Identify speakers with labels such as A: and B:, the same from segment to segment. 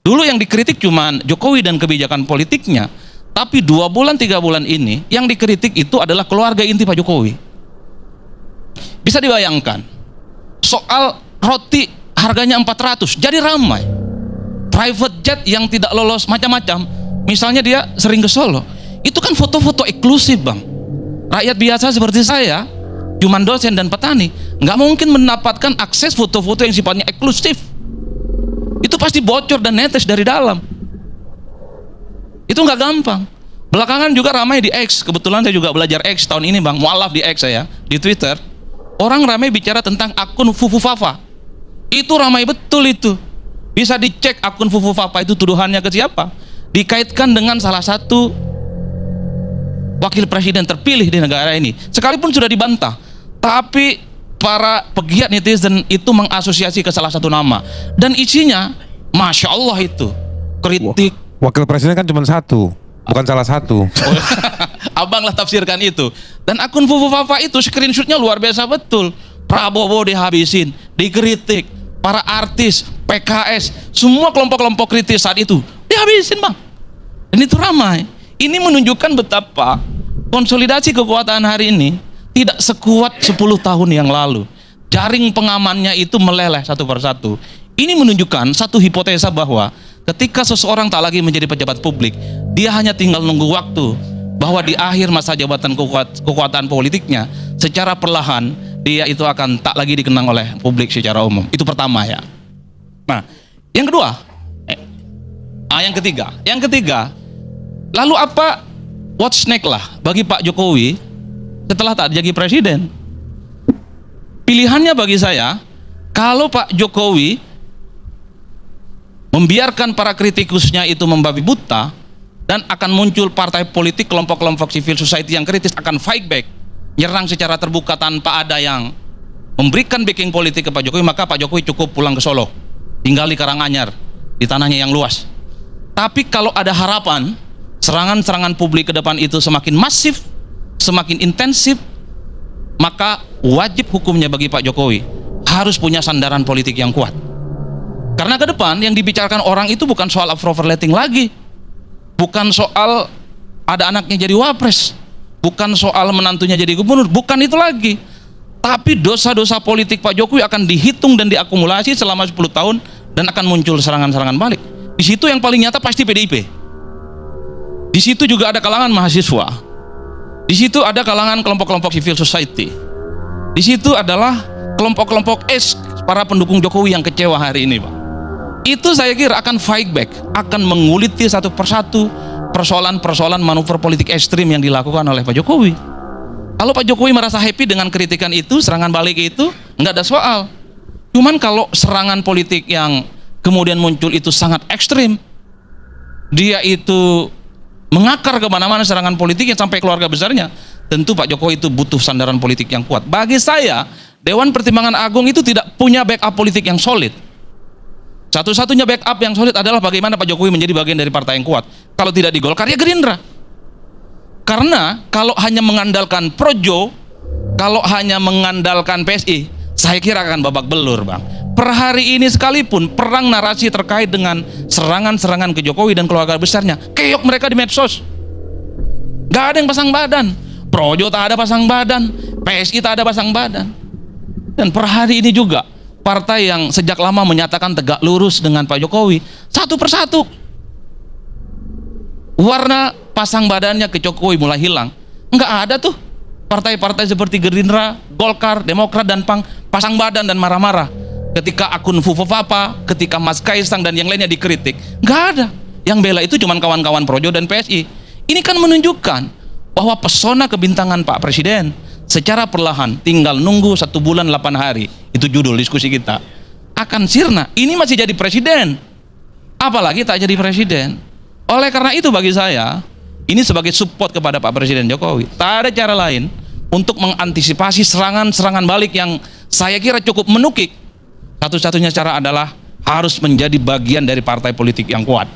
A: Dulu yang dikritik cuman Jokowi dan kebijakan politiknya, tapi 2 bulan 3 bulan ini yang dikritik itu adalah keluarga inti Pak Jokowi. Bisa dibayangkan, soal roti harganya 400 jadi ramai. Private jet yang tidak lolos macam-macam, misalnya dia sering ke Solo, itu kan foto-foto eksklusif bang. Rakyat biasa seperti saya, cuman dosen dan petani, nggak mungkin mendapatkan akses foto-foto yang sifatnya eksklusif. Itu pasti bocor dan netes dari dalam. Itu nggak gampang. Belakangan juga ramai di X, kebetulan saya juga belajar X tahun ini bang, mualaf di X saya, di Twitter. Orang ramai bicara tentang akun Fufu Fafa. Itu ramai betul itu. Bisa dicek akun Fufu Fafa itu tuduhannya ke siapa. Dikaitkan dengan salah satu wakil presiden terpilih di negara ini. Sekalipun sudah dibantah, tapi para pegiat netizen itu mengasosiasi ke salah satu nama. Dan isinya, Masya Allah itu, kritik.
B: Wakil presiden kan cuma satu, bukan salah satu.
A: Abang lah tafsirkan itu. Dan akun Fufu Fafa itu screenshotnya luar biasa betul. Prabowo dihabisin, dikritik. Para artis, PKS, semua kelompok-kelompok kritis saat itu dihabisin bang. Dan itu ramai. Ini menunjukkan betapa konsolidasi kekuatan hari ini tidak sekuat 10 tahun yang lalu. Jaring pengamannya itu meleleh satu persatu. Ini menunjukkan satu hipotesa bahwa ketika seseorang tak lagi menjadi pejabat publik, dia hanya tinggal nunggu waktu bahwa di akhir masa jabatan kekuatan politiknya, secara perlahan dia itu akan tak lagi dikenang oleh publik secara umum. Itu pertama ya. Nah, yang kedua, yang ketiga, lalu apa what's next lah bagi Pak Jokowi setelah tak jadi presiden? Pilihannya bagi saya, kalau Pak Jokowi membiarkan para kritikusnya itu membabi buta dan akan muncul partai politik, kelompok-kelompok civil society yang kritis akan fight back, nyerang secara terbuka tanpa ada yang memberikan backing politik ke Pak Jokowi, maka Pak Jokowi cukup pulang ke Solo, tinggal di Karanganyar, di tanahnya yang luas. Tapi kalau ada harapan serangan-serangan publik ke depan itu semakin masif, semakin intensif, maka wajib hukumnya bagi Pak Jokowi harus punya sandaran politik yang kuat. Karena ke depan yang dibicarakan orang itu bukan soal approval rating lagi, bukan soal ada anaknya jadi wapres, bukan soal menantunya jadi gubernur, bukan itu lagi. Tapi dosa-dosa politik Pak Jokowi akan dihitung dan diakumulasi selama 10 tahun dan akan muncul serangan-serangan balik. Di situ yang paling nyata pasti PDIP. Di situ juga ada kalangan mahasiswa. Di situ ada kalangan kelompok-kelompok civil society. Di situ adalah kelompok-kelompok para pendukung Jokowi yang kecewa hari ini, Pak. Itu saya kira akan fight back, akan menguliti satu persatu persoalan-persoalan manuver politik ekstrim yang dilakukan oleh Pak Jokowi. Kalau Pak Jokowi merasa happy dengan kritikan itu, serangan balik itu, nggak ada soal. Cuman kalau serangan politik yang kemudian muncul itu sangat ekstrim, dia itu mengakar kemana-mana serangan politiknya sampai keluarga besarnya, tentu Pak Jokowi itu butuh sandaran politik yang kuat. Bagi saya, Dewan Pertimbangan Agung itu tidak punya backup politik yang solid. Satu-satunya backup yang solid adalah bagaimana Pak Jokowi menjadi bagian dari partai yang kuat. Kalau tidak di Golkar, ya Gerindra. Karena kalau hanya mengandalkan Projo, kalau hanya mengandalkan PSI, saya kira akan babak belur, Bang. Per hari ini sekalipun perang narasi terkait dengan serangan-serangan ke Jokowi dan keluarga besarnya, keok mereka di medsos. Gak ada yang pasang badan. Projo tak ada pasang badan, PSI tak ada pasang badan. Dan per hari ini juga partai yang sejak lama menyatakan tegak lurus dengan Pak Jokowi, satu persatu warna pasang badannya ke Jokowi mulai hilang. Nggak ada tuh partai-partai seperti Gerindra, Golkar, Demokrat, dan PAN pasang badan dan marah-marah ketika akun Fufu Fafa, ketika Mas Kaisang dan yang lainnya dikritik. Nggak ada. Yang bela itu cuma kawan-kawan Projo dan PSI. Ini kan menunjukkan bahwa pesona kebintangan Pak Presiden secara perlahan, tinggal nunggu 1 bulan 8 hari, itu judul diskusi kita, akan sirna. Ini masih jadi presiden, apalagi tak jadi presiden. Oleh karena itu bagi saya, ini sebagai support kepada Pak Presiden Jokowi. Tak ada cara lain untuk mengantisipasi serangan-serangan balik yang saya kira cukup menukik. Satu-satunya cara adalah harus menjadi bagian dari partai politik yang kuat,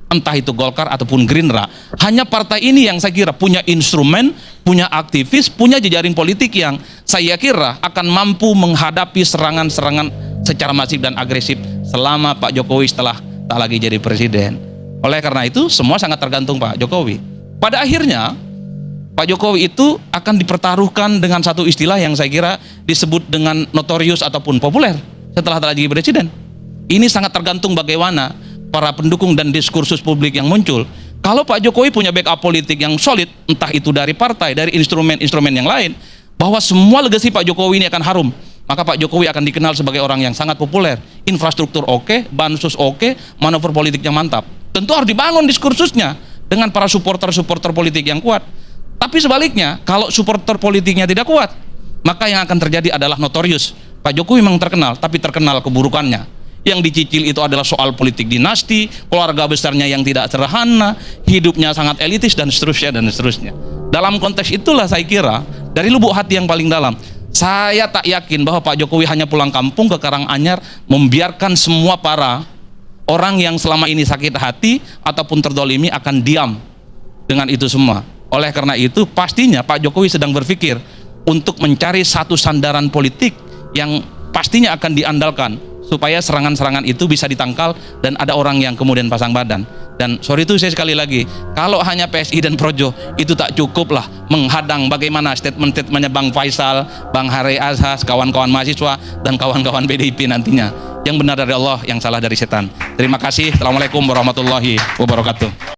A: entah itu Golkar ataupun Gerindra. Hanya partai ini yang saya kira punya instrumen, punya aktivis, punya jejaring politik yang saya kira akan mampu menghadapi serangan-serangan secara masif dan agresif selama Pak Jokowi setelah tak lagi jadi presiden. Oleh karena itu semua sangat tergantung Pak Jokowi. Pada akhirnya Pak Jokowi itu akan dipertaruhkan dengan satu istilah yang saya kira disebut dengan notorious ataupun populer setelah tak lagi presiden. Ini sangat tergantung bagaimana para pendukung dan diskursus publik yang muncul. Kalau Pak Jokowi punya backup politik yang solid, entah itu dari partai, dari instrumen-instrumen yang lain, bahwa semua legasi Pak Jokowi ini akan harum, maka Pak Jokowi akan dikenal sebagai orang yang sangat populer. Infrastruktur oke, bansos oke, manuver politiknya mantap. Tentu harus dibangun diskursusnya dengan para supporter-supporter politik yang kuat. Tapi sebaliknya, kalau supporter politiknya tidak kuat, maka yang akan terjadi adalah notorious. Pak Jokowi memang terkenal, tapi terkenal keburukannya. Yang dicicil itu adalah soal politik dinasti, keluarga besarnya yang tidak sederhana, hidupnya sangat elitis, dan seterusnya dan seterusnya. Dalam konteks itulah saya kira dari lubuk hati yang paling dalam, saya tak yakin bahwa Pak Jokowi hanya pulang kampung ke Karanganyar membiarkan semua para orang yang selama ini sakit hati ataupun terdolimi akan diam dengan itu semua. Oleh karena itu pastinya Pak Jokowi sedang berpikir untuk mencari satu sandaran politik yang pastinya akan diandalkan supaya serangan-serangan itu bisa ditangkal dan ada orang yang kemudian pasang badan. Dan sorry itu saya sekali lagi, kalau hanya PSI dan Projo itu tak cukup lah menghadang bagaimana statement-statementnya Bang Faisal, Bang Hari Azhas, kawan-kawan mahasiswa dan kawan-kawan PDIP nantinya. Yang benar dari Allah, yang salah dari setan. Terima kasih. Assalamualaikum warahmatullahi wabarakatuh.